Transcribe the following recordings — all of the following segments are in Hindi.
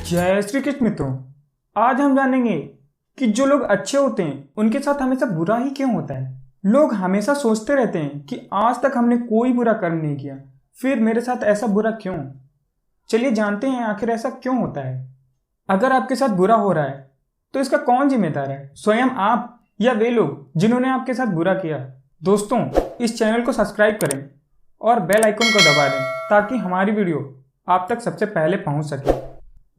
जय श्री कृष्ण मित्रों। आज हम जानेंगे कि जो लोग अच्छे होते हैं उनके साथ हमेशा बुरा ही क्यों होता है। लोग हमेशा सोचते रहते हैं कि आज तक हमने कोई बुरा कर्म नहीं किया, फिर मेरे साथ ऐसा बुरा क्यों। चलिए जानते हैं आखिर ऐसा क्यों होता है। अगर आपके साथ बुरा हो रहा है तो इसका कौन जिम्मेदार है, स्वयं आप या वे लोग जिन्होंने आपके साथ बुरा किया। दोस्तों, इस चैनल को सब्सक्राइब करें और बेल आइकन को दबा दें ताकि हमारी वीडियो आप तक सबसे पहले पहुंच सके।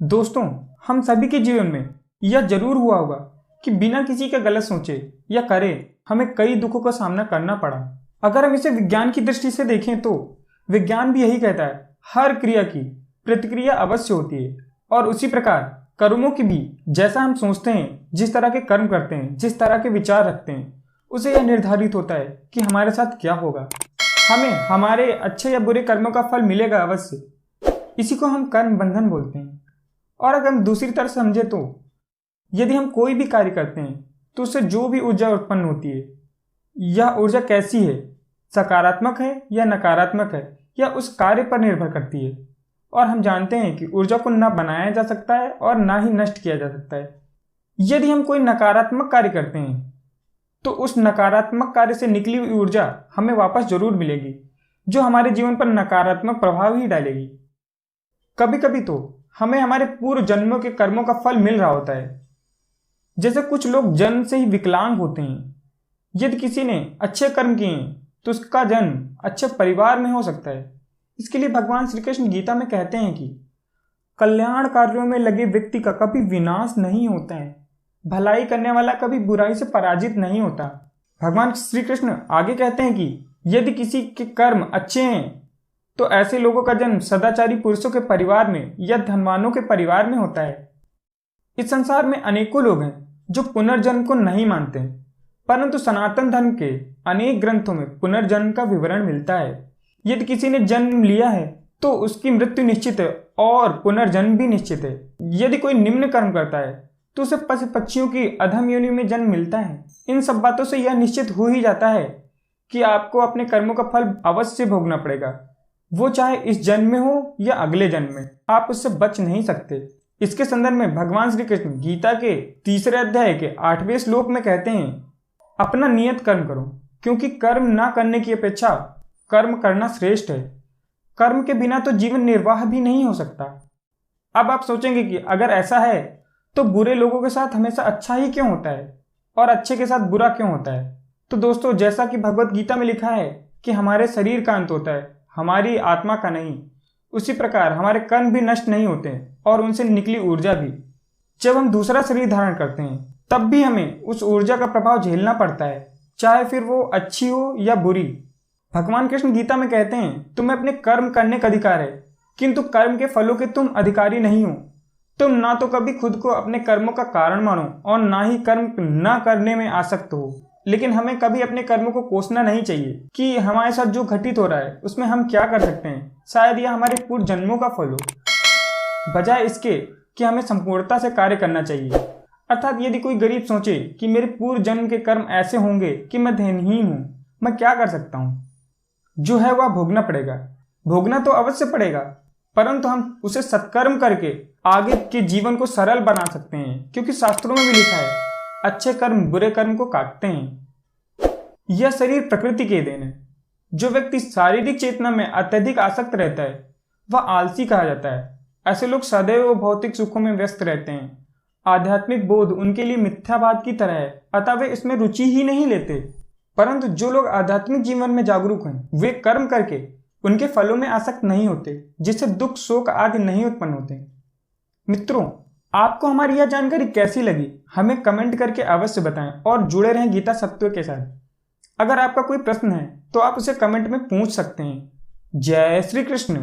दोस्तों, हम सभी के जीवन में यह जरूर हुआ होगा कि बिना किसी का गलत सोचे या करे हमें कई दुखों का सामना करना पड़ा। अगर हम इसे विज्ञान की दृष्टि से देखें तो विज्ञान भी यही कहता है, हर क्रिया की प्रतिक्रिया अवश्य होती है। और उसी प्रकार कर्मों की भी, जैसा हम सोचते हैं, जिस तरह के कर्म करते हैं, जिस तरह के विचार रखते हैं, उसे यह निर्धारित होता है कि हमारे साथ क्या होगा। हमें हमारे अच्छे या बुरे कर्मों का फल मिलेगा अवश्य। इसी को हम कर्म बंधन बोलते हैं। और अगर हम दूसरी तरफ समझे तो यदि हम कोई भी कार्य करते हैं तो उससे जो भी ऊर्जा उत्पन्न होती है, यह ऊर्जा कैसी है, सकारात्मक है या नकारात्मक है, यह उस कार्य पर निर्भर करती है। और हम जानते हैं कि ऊर्जा को ना बनाया जा सकता है और ना ही नष्ट किया जा सकता है। यदि हम कोई नकारात्मक कार्य करते हैं तो उस नकारात्मक कार्य से निकली हुई ऊर्जा हमें वापस जरूर मिलेगी, जो हमारे जीवन पर नकारात्मक प्रभाव ही डालेगी। कभी कभी तो हमें हमारे पूर्व जन्मों के कर्मों का फल मिल रहा होता है। जैसे कुछ लोग जन्म से ही विकलांग होते हैं। यदि किसी ने अच्छे कर्म किए तो उसका जन्म अच्छे परिवार में हो सकता है। इसके लिए भगवान श्री कृष्ण गीता में कहते हैं कि कल्याण कार्यों में लगे व्यक्ति का कभी विनाश नहीं होता है, भलाई करने वाला कभी बुराई से पराजित नहीं होता। भगवान श्री कृष्ण आगे कहते हैं कि यदि किसी के कर्म अच्छे हैं तो ऐसे लोगों का जन्म सदाचारी पुरुषों के परिवार में या धनवानों के परिवार में होता है। इस संसार में अनेकों लोग हैं जो पुनर्जन्म को नहीं मानते, परंतु सनातन धर्म के अनेक ग्रंथों में पुनर्जन्म का विवरण मिलता है। यदि किसी ने जन्म लिया है तो उसकी मृत्यु निश्चित है और पुनर्जन्म भी निश्चित है। यदि कोई निम्न कर्म करता है तो उसे पशु पक्षियों की अधम योनि में जन्म मिलता है। इन सब बातों से यह निश्चित हो ही जाता है कि आपको अपने कर्मों का फल अवश्य भोगना पड़ेगा, वो चाहे इस जन्म में हो या अगले जन्म में। आप उससे बच नहीं सकते। इसके संदर्भ में भगवान श्री कृष्ण गीता के 3 अध्याय के 8वें श्लोक में कहते हैं, अपना नियत कर्म करो, क्योंकि कर्म ना करने की अपेक्षा कर्म करना श्रेष्ठ है। कर्म के बिना तो जीवन निर्वाह भी नहीं हो सकता। अब आप सोचेंगे कि अगर ऐसा है तो बुरे लोगों के साथ हमेशा अच्छा ही क्यों होता है और अच्छे के साथ बुरा क्यों होता है। तो दोस्तों, जैसा कि भगवत गीता में लिखा है कि हमारे शरीर का अंत होता है, हमारी आत्मा का नहीं, उसी प्रकार हमारे कर्म भी नष्ट नहीं होते और उनसे निकली ऊर्जा भी। जब हम दूसरा शरीर धारण करते हैं तब भी हमें उस ऊर्जा का प्रभाव झेलना पड़ता है, चाहे फिर वो अच्छी हो या बुरी। भगवान कृष्ण गीता में कहते हैं, तुम्हें अपने कर्म करने का अधिकार है, किंतु कर्म के फलों के तुम अधिकारी नहीं हो। तुम ना तो कभी खुद को अपने कर्मों का कारण मानो और ना ही कर्म न करने में आसक्त हो। लेकिन हमें कभी अपने कर्मों को कोसना नहीं चाहिए कि हमारे साथ जो घटित हो रहा है उसमें हम क्या कर सकते हैं, शायद यह हमारे पूर्व जन्मों का फल हो। बजाय इसके कि हमें संपूर्णता से कार्य करना चाहिए। अर्थात यदि कोई गरीब सोचे कि मेरे पूर्व जन्म के कर्म ऐसे होंगे कि मैं धनहीन हूँ, मैं क्या कर सकता हूँ, जो है वह भोगना पड़ेगा। भोगना तो अवश्य पड़ेगा, परंतु हम उसे सत्कर्म करके आगे के जीवन को सरल बना सकते हैं, क्योंकि शास्त्रों में भी लिखा है, अच्छे कर्म बुरे कर्म को काटते हैं। यह शरीर प्रकृति के देन है। जो व्यक्ति शारीरिक चेतना में अत्यधिक आसक्त रहता है वह आलसी कहा जाता है। ऐसे लोग सदैव भौतिक सुखों में व्यस्त रहते हैं। आध्यात्मिक बोध उनके लिए मिथ्यावाद की तरह है, अतः वे इसमें रुचि ही नहीं लेते। परंतु जो लोग आध्यात्मिक जीवन में जागरूक हैं, वे कर्म करके उनके फलों में आसक्त नहीं होते, जिससे दुख शोक आदि नहीं उत्पन्न होते। मित्रों, आपको हमारी यह जानकारी कैसी लगी हमें कमेंट करके अवश्य बताएं और जुड़े रहें गीता सत्व के साथ। अगर आपका कोई प्रश्न है तो आप उसे कमेंट में पूछ सकते हैं। जय श्री कृष्ण।